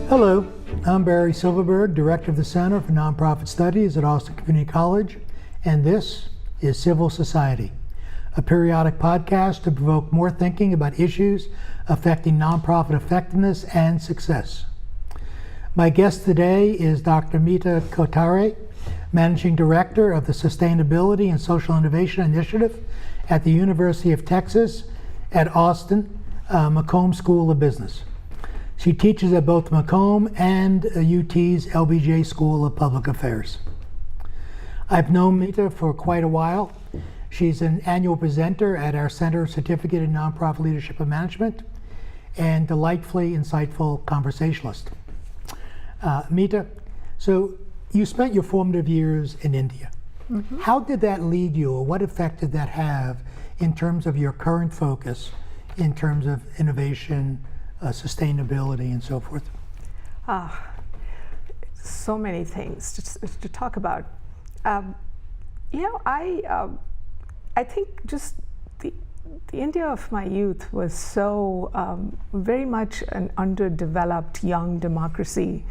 Hello, I'm Barry Silverberg, Director of the Center for Nonprofit Studies at Austin Community College, and this is Civil Society, a periodic podcast to provoke more thinking about issues affecting nonprofit effectiveness and success. My guest today is Dr. Meeta Kothare, Managing Director of the Sustainability and Social Innovation Initiative at the University of Texas at Austin McCombs School of Business. She teaches at both McCombs and UT's LBJ School of Public Affairs. I've known Meeta for quite a while. She's an annual presenter at our Center Certificate in Nonprofit Leadership and Management and delightfully insightful conversationalist. Meeta, so you spent your formative years in India. Mm-hmm. How did that lead you, or what effect did that have in terms of your current focus in terms of innovation, sustainability, and so forth? So many things to talk about. I think just the India of my youth was so very much an underdeveloped young democracy.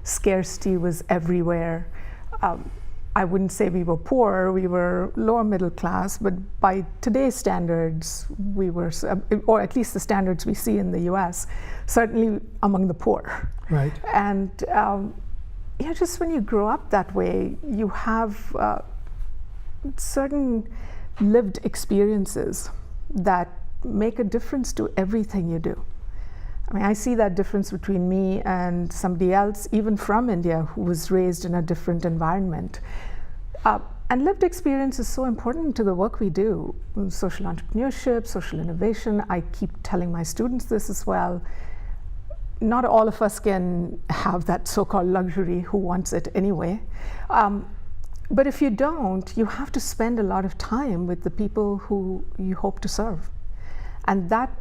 Scarcity was everywhere. I wouldn't say we were poor, we were lower middle class, but by today's standards, we were, or at least the standards we see in the US, certainly among the poor. Right. And just when you grow up that way, you have certain lived experiences that make a difference to everything you do. I mean, I see that difference between me and somebody else, even from India, who was raised in a different environment. And lived experience is so important to the work we do. Social entrepreneurship, social innovation, I keep telling my students this as well. Not all of us can have that so-called luxury, who wants it anyway. But if you don't, you have to spend a lot of time with the people who you hope to serve. And that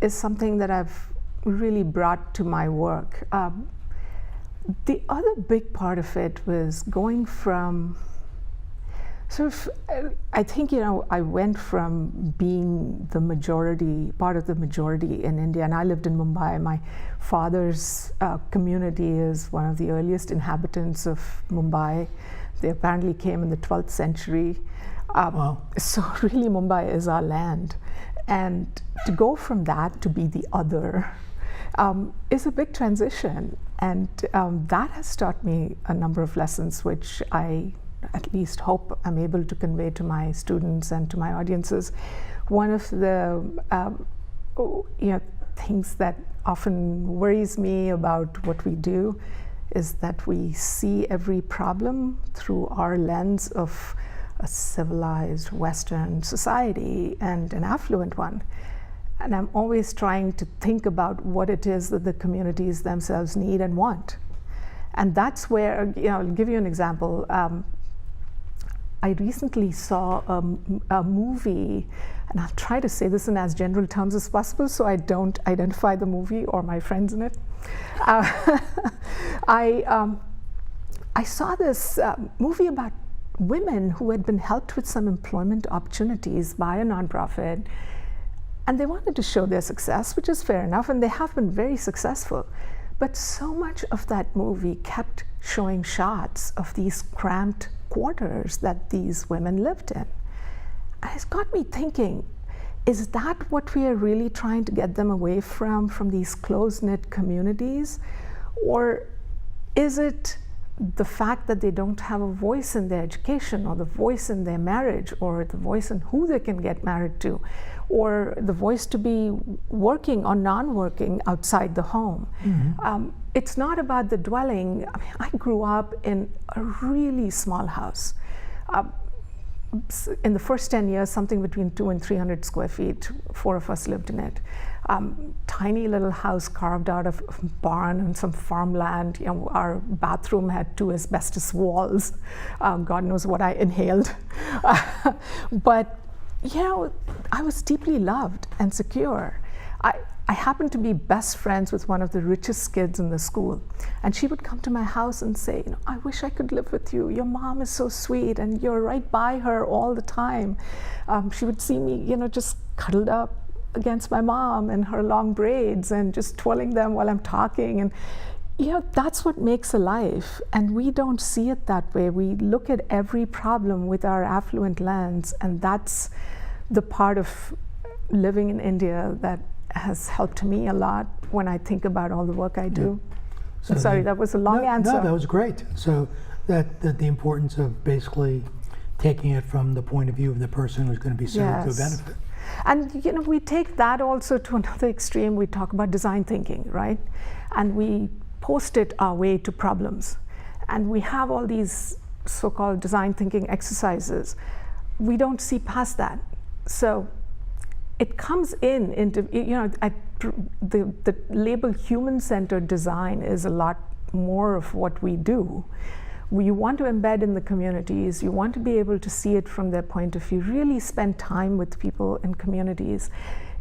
is something that I've really brought to my work. The other big part of it was going from I think, I went from being the majority, part of the majority in India, and I lived in Mumbai. My father's community is one of the earliest inhabitants of Mumbai. They apparently came in the 12th century. Wow. So really Mumbai is our land. And to go from that to be the other is a big transition. And that has taught me a number of lessons, which I at least hope I'm able to convey to my students and to my audiences. One of the things that often worries me about what we do is that we see every problem through our lens of a civilized Western society and an affluent one. And I'm always trying to think about what it is that the communities themselves need and want. And that's where, I'll give you an example. I recently saw a movie, and I'll try to say this in as general terms as possible so I don't identify the movie or my friends in it. I saw this movie about women who had been helped with some employment opportunities by a nonprofit, and they wanted to show their success, which is fair enough, and they have been very successful. But so much of that movie kept showing shots of these cramped quarters that these women lived in. And it's got me thinking, is that what we are really trying to get them away from these close-knit communities? Or is it the fact that they don't have a voice in their education, or the voice in their marriage, or the voice in who they can get married to, or the voice to be working or non-working outside the home? Mm-hmm. It's not about the dwelling. I mean, I grew up in a really small house. In the first 10 years, something between 200 and 300 square feet, 4 of us lived in it. Tiny little house carved out of barn and some farmland. Our bathroom had 2 asbestos walls. God knows what I inhaled. But I was deeply loved and secure. I happened to be best friends with one of the richest kids in the school. And she would come to my house and say, I wish I could live with you. Your mom is so sweet and you're right by her all the time. She would see me, just cuddled up against my mom and her long braids and just twirling them while I'm talking. And that's what makes a life, and we don't see it that way. We look at every problem with our affluent lens, and that's the part of living in India that has helped me a lot when I think about all the work I do. So I'm sorry, that was a long answer. No, that was great. So that the importance of basically taking it from the point of view of the person who's going to be served to a benefit. And we take that also to another extreme. We talk about design thinking, right? And we post it our way to problems. And we have all these so-called design thinking exercises. We don't see past that. So it comes into, the label human-centered design is a lot more of what we do. You want to embed in the communities, you want to be able to see it from their point of view, really spend time with people in communities.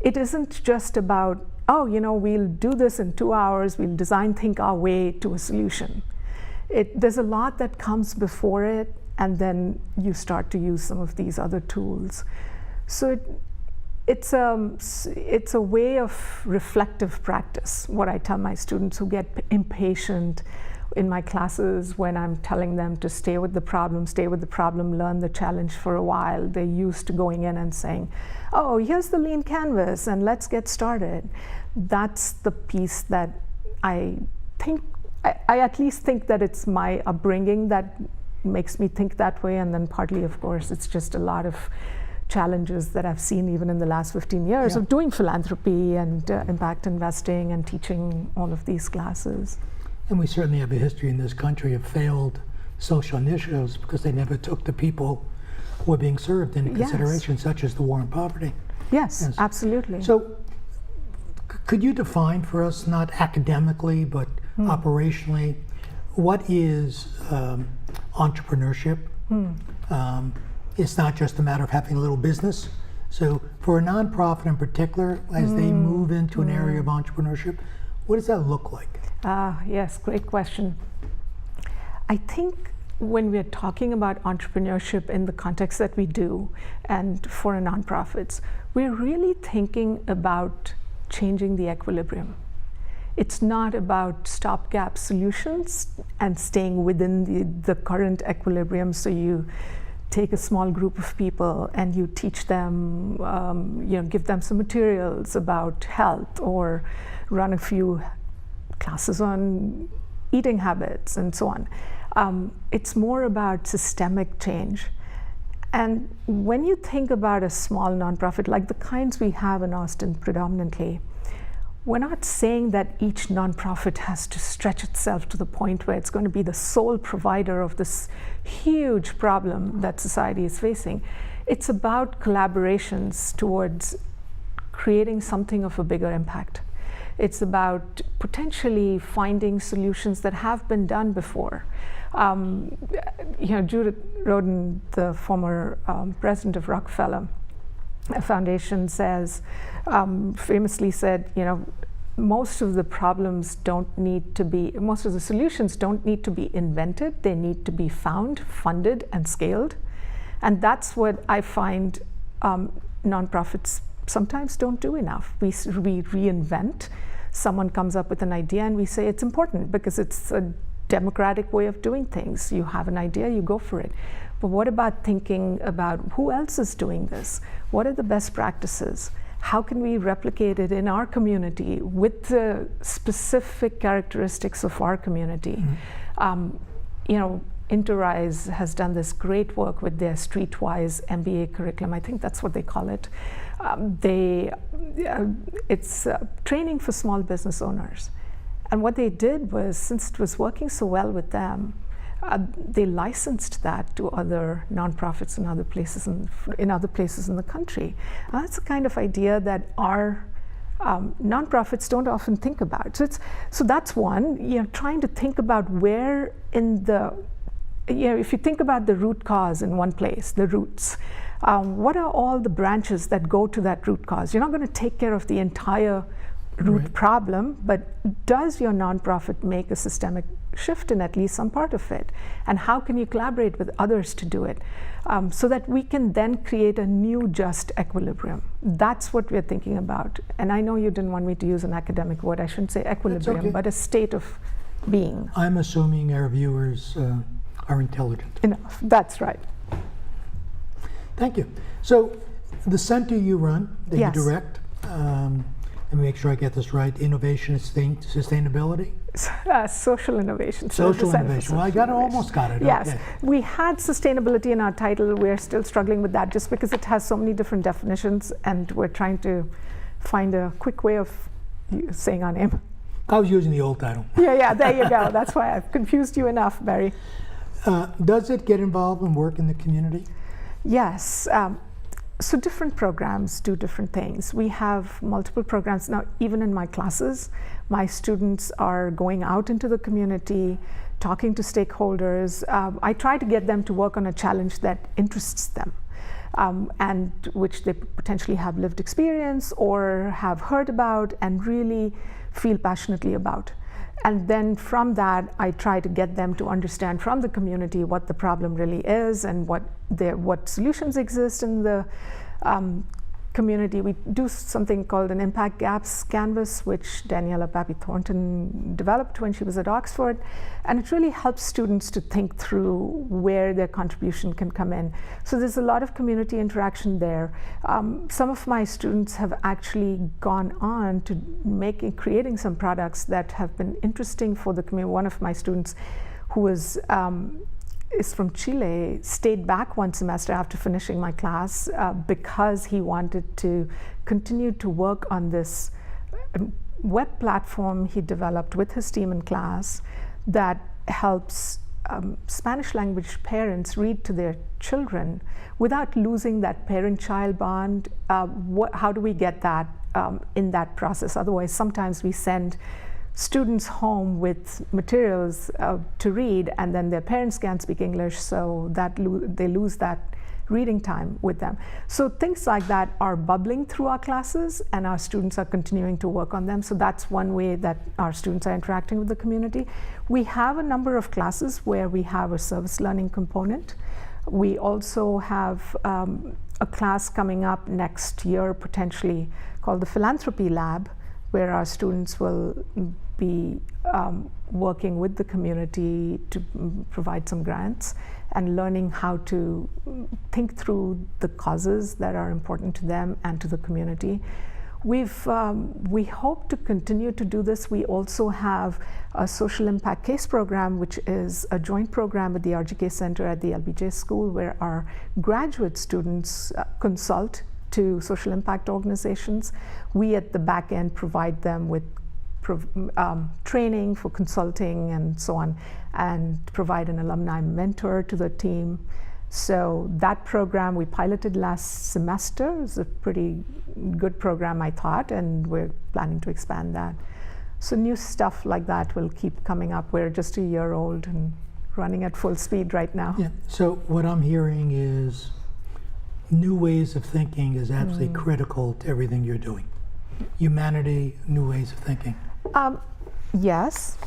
It isn't just about, we'll do this in 2 hours, we'll design think our way to a solution. There's a lot that comes before it, and then you start to use some of these other tools. So it's a way of reflective practice, what I tell my students who get impatient in my classes when I'm telling them to stay with the problem, learn the challenge for a while. They're used to going in and saying, oh, here's the lean canvas and let's get started. That's the piece that I at least think that it's my upbringing that makes me think that way, and then partly, of course, it's just a lot of challenges that I've seen even in the last 15 years of doing philanthropy and impact investing and teaching all of these classes. And we certainly have a history in this country of failed social initiatives because they never took the people who were being served into consideration, such as the war on poverty. Yes, absolutely. So could you define for us, not academically, but operationally, what is entrepreneurship? It's not just a matter of having a little business. So for a nonprofit in particular, as they move into an area of entrepreneurship, what does that look like? Yes, great question. I think when we're talking about entrepreneurship in the context that we do, and for nonprofits, we're really thinking about changing the equilibrium. It's not about stopgap solutions and staying within the current equilibrium. So you take a small group of people and you teach them, give them some materials about health, or run a few classes on eating habits and so on. It's more about systemic change. And when you think about a small nonprofit, like the kinds we have in Austin predominantly, we're not saying that each nonprofit has to stretch itself to the point where it's going to be the sole provider of this huge problem that society is facing. It's about collaborations towards creating something of a bigger impact. It's about potentially finding solutions that have been done before. Judith Rodin, the former president of Rockefeller Foundation, famously said, most of the solutions don't need to be invented. They need to be found, funded, and scaled. And that's what I find nonprofits sometimes don't do enough. We reinvent. Someone comes up with an idea and we say it's important because it's a democratic way of doing things. You have an idea, you go for it. But what about thinking about who else is doing this? What are the best practices? How can we replicate it in our community with the specific characteristics of our community? Interrise has done this great work with their Streetwise MBA curriculum. I think that's what they call it. It's training for small business owners. And what they did was, since it was working so well with them, they licensed that to other nonprofits in other places in the country. That's the kind of idea that our nonprofits don't often think about. So that's one. Trying to think about where in the if you think about the root cause in one place, the roots, what are all the branches that go to that root cause? You're not going to take care of the entire root problem, but does your nonprofit make a systemic shift in at least some part of it? And how can you collaborate with others to do it so that we can then create a new just equilibrium? That's what we're thinking about. And I know you didn't want me to use an academic word. I shouldn't say equilibrium, but a state of being. I'm assuming our viewers are intelligent. Enough. That's right. Thank you. So the center you run, that Yes. you direct, let me make sure I get this right, innovation and sustainability? Social innovation. So Social the Center for innovation. Well, I Social almost got it. Yes, Okay. we had sustainability in our title. We're still struggling with that just because it has so many different definitions, and we're trying to find a quick way of saying our name. I was using the old title. Yeah, there you go. That's why I've confused you enough, Barry. Does it get involved in work in the community? Yes. So different programs do different things. We have multiple programs now. Even in my classes, my students are going out into the community, talking to stakeholders. I try to get them to work on a challenge that interests them, and which they potentially have lived experience or have heard about and really feel passionately about. And then from that, I try to get them to understand from the community what the problem really is and what solutions exist in the community. We do something called an impact gaps canvas, which Daniela Pappy-Thornton developed when she was at Oxford, and it really helps students to think through where their contribution can come in. So there's a lot of community interaction there. Some of my students have actually gone on to creating some products that have been interesting for the community. One of my students, who is from Chile, stayed back one semester after finishing my class because he wanted to continue to work on this web platform he developed with his team in class that helps Spanish language parents read to their children without losing that parent-child bond. How do we get that in that process? Otherwise, sometimes we send students home with materials to read, and then their parents can't speak English, so that they lose that reading time with them. So things like that are bubbling through our classes, and our students are continuing to work on them. So that's one way that our students are interacting with the community. We have a number of classes where we have a service learning component. We also have a class coming up next year, potentially, called the Philanthropy Lab, where our students will be working with the community to provide some grants and learning how to think through the causes that are important to them and to the community. We hope to continue to do this. We also have a social impact case program, which is a joint program with the RGK Center at the LBJ School, where our graduate students consult to social impact organizations. We at the back end provide them with training for consulting and so on, and provide an alumni mentor to the team. So that program we piloted last semester. It was a pretty good program, I thought, and we're planning to expand that. So new stuff like that will keep coming up. We're just a year old and running at full speed right now. Yeah. So what I'm hearing is new ways of thinking is absolutely critical to everything you're doing. Humanity, new ways of thinking. Yes.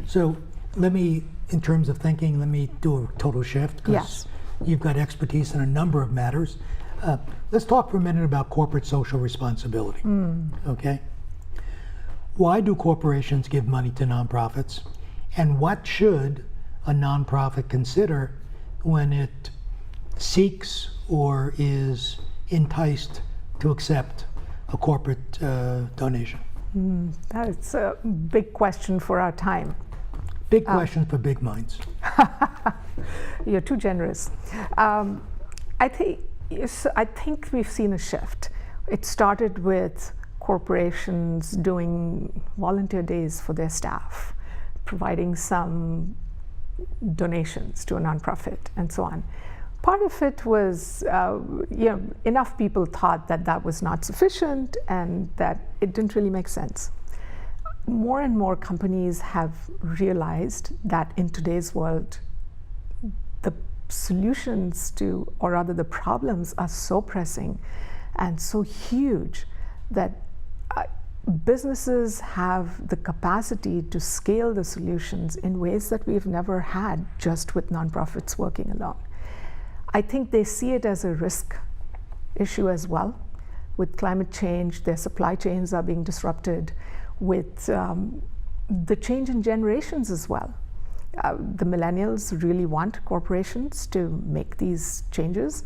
So in terms of thinking, let me do a total shift, because Yes. you've got expertise in a number of matters. Let's talk for a minute about corporate social responsibility. Okay? Why do corporations give money to nonprofits? And what should a nonprofit consider when it seeks or is enticed to accept a corporate donation? That's a big question for our time. Big question for big minds. You're too generous. I think we've seen a shift. It started with corporations doing volunteer days for their staff, providing some donations to a nonprofit, and so on. Part of it was, enough people thought that that was not sufficient and that it didn't really make sense. More and more companies have realized that in today's world, the solutions to, or rather the problems, are so pressing and so huge that businesses have the capacity to scale the solutions in ways that we've never had just with nonprofits working alone. I think they see it as a risk issue as well. With climate change, their supply chains are being disrupted. With the change in generations as well. The millennials really want corporations to make these changes.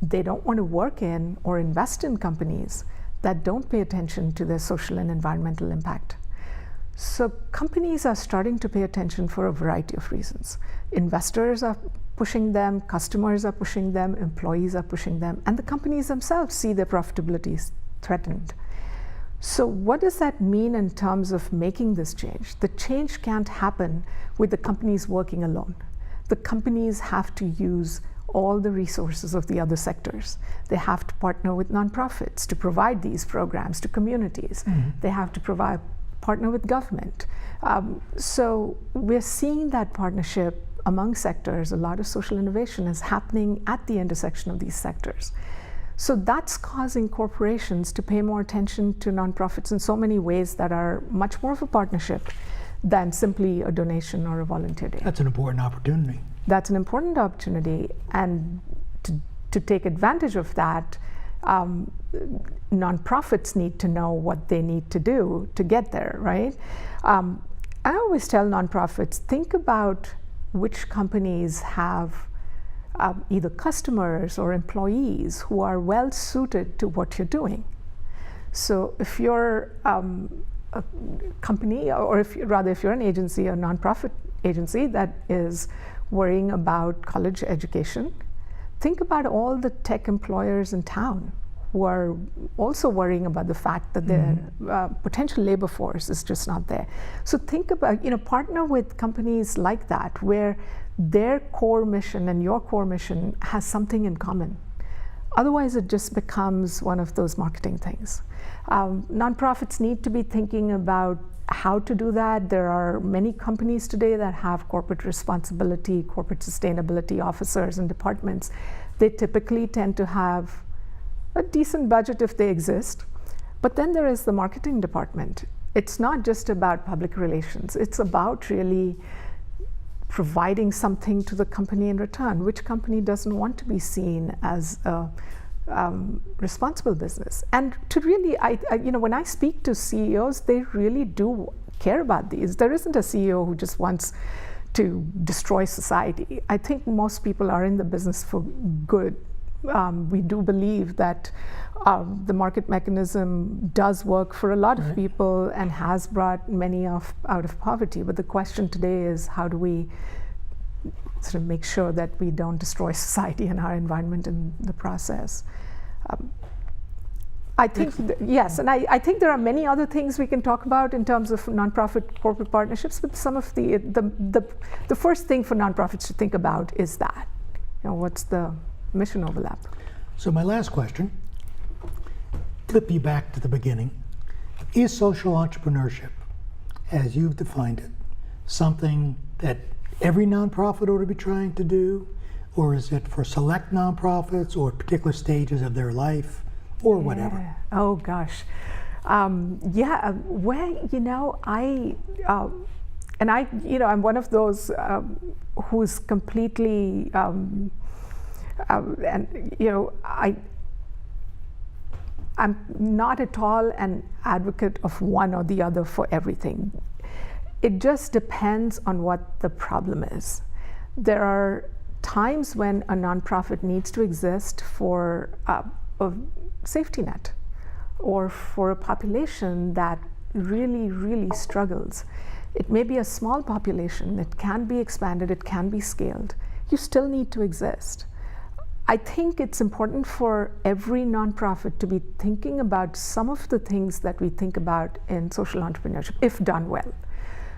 They don't want to work in or invest in companies that don't pay attention to their social and environmental impact. So companies are starting to pay attention for a variety of reasons. Investors are pushing them, customers are pushing them, employees are pushing them, and the companies themselves see their profitability threatened. So what does that mean in terms of making this change? The change can't happen with the companies working alone. The companies have to use all the resources of the other sectors. They have to partner with nonprofits to provide these programs to communities. They have to partner with government. So we're seeing that partnership among sectors. A lot of social innovation is happening at the intersection of these sectors. So that's causing corporations to pay more attention to nonprofits in so many ways that are much more of a partnership than simply a donation or a volunteer day. That's an important opportunity. That's an important opportunity, and to take advantage of that, nonprofits need to know what they need to do to get there, right? I always tell nonprofits, think about which companies have either customers or employees who are well suited to what you're doing. So if you're a company, or if you're an agency, a nonprofit agency that is worrying about college education, think about all the tech employers in town who are also worrying about the fact that their potential labor force is just not there. So think about, partner with companies like that where their core mission and your core mission has something in common. Otherwise, it just becomes one of those marketing things. Nonprofits need to be thinking about how to do that. There are many companies today that have corporate responsibility, corporate sustainability officers and departments. They typically tend to have a decent budget if they exist. But then there is the marketing department. It's not just about public relations. It's about really providing something to the company in return. Which company doesn't want to be seen as a responsible business? And to really, when I speak to CEOs, they really do care about these. There isn't a CEO who just wants to destroy society. I think most people are in the business for good. We do believe that the market mechanism does work for a lot of people and has brought many out of poverty. But the question today is, how do we sort of make sure that we don't destroy society and our environment in the process? I think, yes, and I think there are many other things we can talk about in terms of nonprofit corporate partnerships, but some of the first thing for nonprofits to think about is that, what's the mission overlap? So my last question, flip you back to the beginning. Is social entrepreneurship, as you've defined it, something that every nonprofit ought to be trying to do? Or is it for select nonprofits or particular stages of their life or whatever? Oh gosh. I'm one of those who's completely I'm not at all an advocate of one or the other for everything. It just depends on what the problem is. There are times when a nonprofit needs to exist for a safety net or for a population that really, really struggles. It may be a small population. It can be expanded. It can be scaled. You still need to exist. I think it's important for every nonprofit to be thinking about some of the things that we think about in social entrepreneurship, if done well.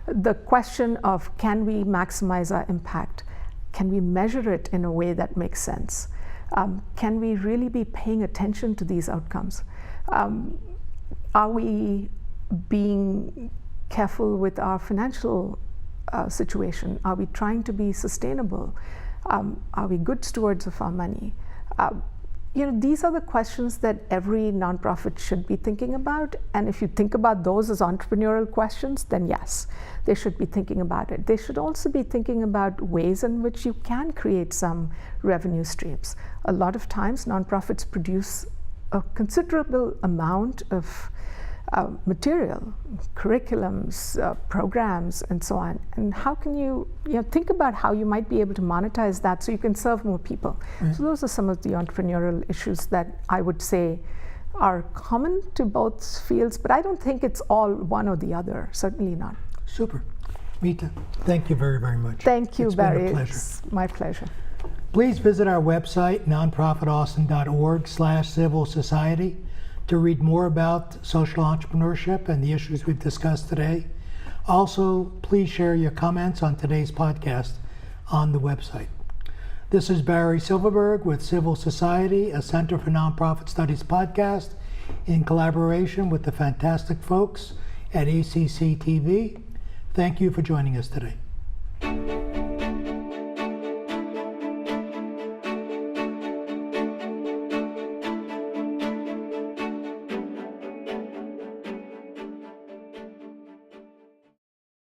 The question of, can we maximize our impact? Can we measure it in a way that makes sense? Can we really be paying attention to these outcomes? Are we being careful with our financial situation? Are we trying to be sustainable? Are we good stewards of our money? These are the questions that every nonprofit should be thinking about. And if you think about those as entrepreneurial questions, then yes, they should be thinking about it. They should also be thinking about ways in which you can create some revenue streams. A lot of times, nonprofits produce a considerable amount of material, curriculums, programs, and so on. And how can you think about how you might be able to monetize that so you can serve more people? So those are some of the entrepreneurial issues that I would say are common to both fields, but I don't think it's all one or the other, certainly not. Super. Meeta, thank you very, very much. Thank you, It's Barry. been a pleasure. It's my pleasure. Please visit our website, nonprofitaustin.org/civil society, to read more about social entrepreneurship and the issues we've discussed today. Also, please share your comments on today's podcast on the website. This is Barry Silverberg with Civil Society, a Center for Nonprofit Studies podcast, in collaboration with the fantastic folks at ACC TV. Thank you for joining us today.